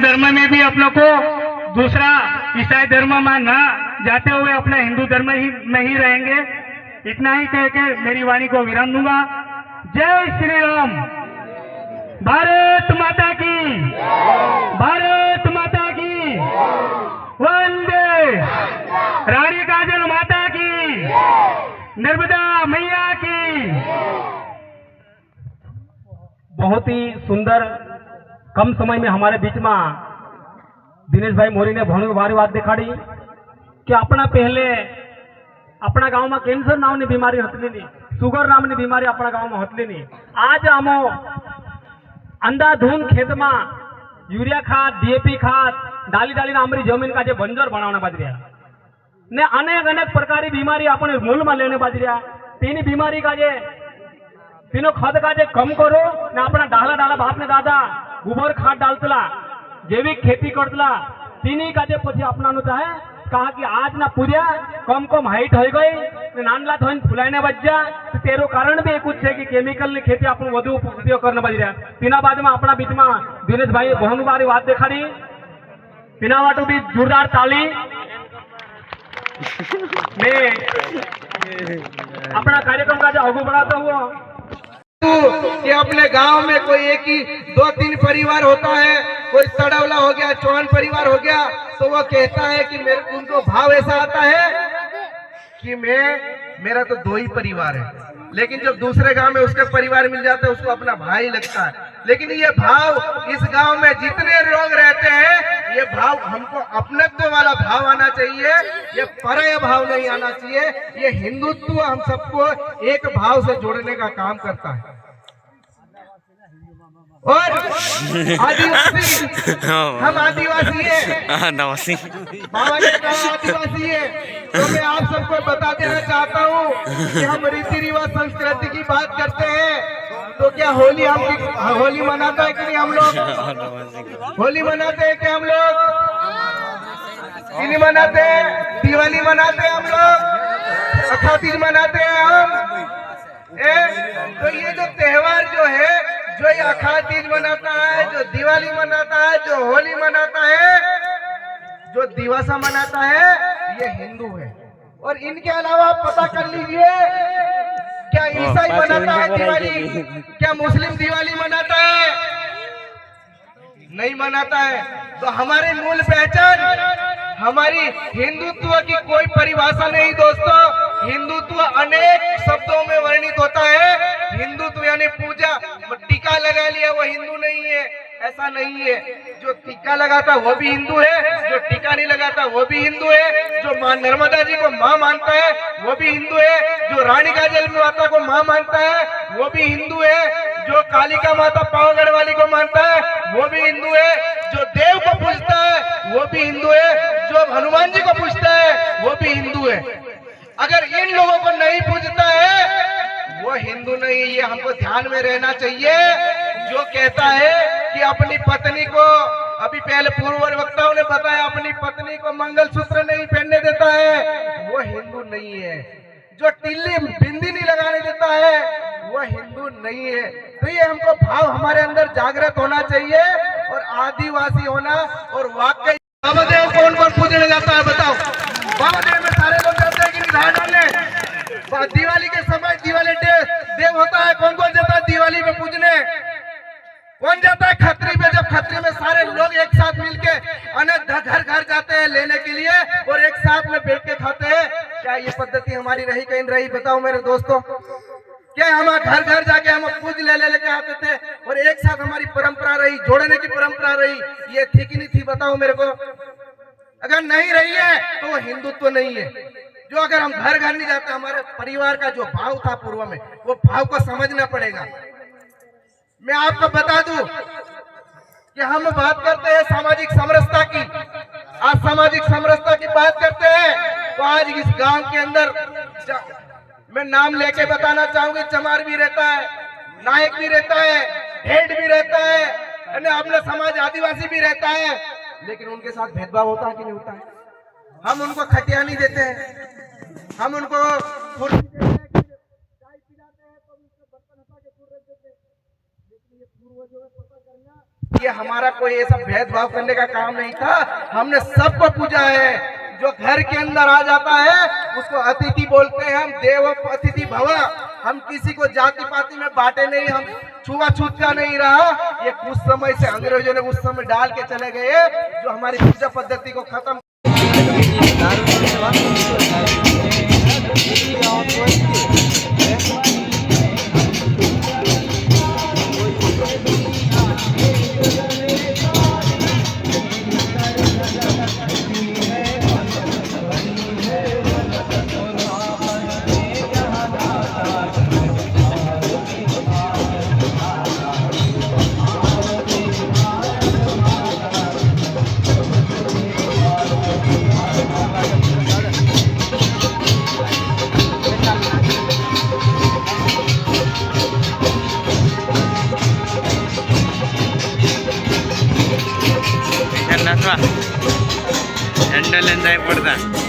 धर्म में भी अपनों को दूसरा ईसाई धर्म में न जाते हुए अपने हिंदू धर्म में ही रहेंगे। इतना ही कह के मेरी वाणी को विराम दूंगा। जय श्री राम। भारत माता की, भारत माता की, वंदे रानी काजल माता की, नर्मदा मैया की। बहुत ही सुंदर कम समय में हमारे बीच में दिनेश भाई मोरी ने घणो वारी बात दिखाड़ी कि अपना पहले अपना गांव में कैंसर नामनी बीमारी हतली नहीं, शुगर नामनी बीमारी अपना गांव में हतली नहीं। आज अमो अंधाधुंध खेत में यूरिया खाद, डीएपी खाद डाली डाली हमारी जमीन का जो बंजर बनाना बाज रहा ने अनेक अनेक प्रकार की बीमारी अपने मूल में लेने बाज रहा। तीन बीमारी का जे तीनों खत का जे कम करो ने अपना डाला डाला बाप ने दादा गोबर खाद डालतला, जैविक खेती करतला, तीनी का जे पछी अपना चाहे कहा कि आज ना पूजा कम कम हाइट हो गई नानला थोन फुलाने बच जा। तो तेरो कारण भी कुछ है कि केमिकल ने खेती अपन વધુ उपयोग करने बज रहा। तीना बाद में अपना बीच में दिनेश भाई बहुत बारी बात देखाड़ी, तीना वाटू भी जोरदार ताली ने अपना कार्यक्रम का जो आगू बढ़ाता हुआ कि अपने गांव में कोई एक ही 2-3 परिवार होता है, कोई तड़वला हो गया, चौहान परिवार हो गया, तो वो कहता है कि मेरे उनको भाव ऐसा आता है कि मेरा तो 2 ही परिवार है। लेकिन जब दूसरे गांव में उसके परिवार मिल जाते हैं उसको अपना भाई लगता है। लेकिन ये भाव इस गांव में जितने लोग रहते हैं, ये भाव हमको अपनत्व वाला भाव आना चाहिए, ये पराया भाव नहीं आना चाहिए। ये हिंदुत्व हम सबको एक भाव से जोड़ने का काम करता है। और आदिवासी, हम आदिवासी है, बाबा ने कहा आदिवासी है, तो मैं आप सबको बता देना चाहता हूँ कि हम रीति रिवाज संस्कृति की बात करते हैं। तो क्या होली मनाता है कि नहीं हम लोग? होली मनाते हैं क्या हम लोग? नहीं मनाते हैं? दिवाली मनाते हैं हम लोग? अखातीज मनाते हैं हम? तो ये जो त्योहार जो है, जो ये अखातीज मनाता है, जो दिवाली मनाता है, जो होली मनाता है, जो दिवसा मनाता है, ये हिंदू है। और इनके अलावा आप पता कर लीजिए, क्या ईसाई मनाता है दिवाली? क्या मुस्लिम दिवाली मनाता है? नहीं मनाता है। तो हमारी मूल पहचान, हमारी हिंदुत्व की कोई परिभाषा नहीं दोस्तों। हिंदुत्व अनेक शब्दों में वर्णित होता है। हिंदुत्व यानी पूजा, टीका लगा लिया वो हिंदू नहीं है, ऐसा नहीं है। जो टीका लगाता वो भी हिंदू है, जो टीका नहीं लगाता वो भी हिंदू है। जो मां नर्मदा जी को मां मानता है वो भी हिंदू है। जो रानी काजल माता को मां मानता है वो भी हिंदू है। जो कालिका माता पावागढ़ वाली को मानता है वो भी हिंदू है। जो देव को पूजता है वो भी हिंदू है। जो हनुमान जी को पूजता है वो भी हिंदू है। अगर इन लोगों को नहीं पूजता है वो हिंदू नहीं है, ये हमको ध्यान में रहना चाहिए। जो कहता है कि अपनी पत्नी को, अभी पहले पूर्व वक्ताओं ने बताया, अपनी पत्नी को मंगलसूत्र नहीं पहनने देता है वो हिंदू नहीं है। जो टिल्ली बिंदी नहीं लगाने देता है वो हिंदू नहीं है। तो ये हमको भाव हमारे अंदर जागृत होना चाहिए और आदिवासी होना। और वाकई बाबा देव कौन कौन पूजने जाता है बताओ? बाबा देव में सारे लोग जाते हैं कि नहीं? धार डालने दिवाली के समय दिवाली देव होता है, कौन कौन जाता है दिवाली में पूजने? कौन जाता है खत्री पे? जब खत्री में सारे लोग एक साथ मिलके अनेक घर घर जाते हैं लेने के लिए और एक साथ में बैठ के खाते हैं। क्या ये पद्धति हमारी रही कहीं रही? बताओ मेरे दोस्तों। क्या हम घर घर जाके हम पूज लेके आते थे और एक साथ हमारी परंपरा रही, जोड़ने की परंपरा रही, ये थी कि नहीं थी? बताओ मेरे को। अगर नहीं रही है तो वो हिंदुत्व नहीं है। जो अगर हम घर घर नहीं जाते, हमारे परिवार का जो भाव था पूर्व में, वो भाव को समझना पड़ेगा। मैं आपको बता दूं कि हम बात करते हैं सामाजिक समरसता की। आज सामाजिक समरसता की बात करते हैं तो आज इस गांव के अंदर मैं नाम लेके बताना चाहूंगी, चमार भी रहता है, नायक भी रहता है, हेड भी रहता है, अपना समाज आदिवासी भी रहता है। लेकिन उनके साथ भेदभाव होता है कि नहीं होता है? हम उनको खटिया नहीं देते हैं, हम उनको कुर्सी देते हैं, चाय पिलाते हैं तो उसके बर्तन हटा के दूर रख देते हैं। लेकिन ये पूर्वजों में पता करना ये हमारा कोई ऐसा भेदभाव करने का काम नहीं था। हमने सबको पूजा है। जो घर के अंदर आ जाता है उसको अतिथि बोलते हैं। हम देव अतिथि भव। हम किसी को जाति पाति में बांटे नहीं। हम छुआछूत का नहीं रहा। ये कुछ समय से अंग्रेजों ने उस समय डाल के चले गए जो हमारी पूजा पद्धति को खत्म। हैंडल एंजाय पड़ता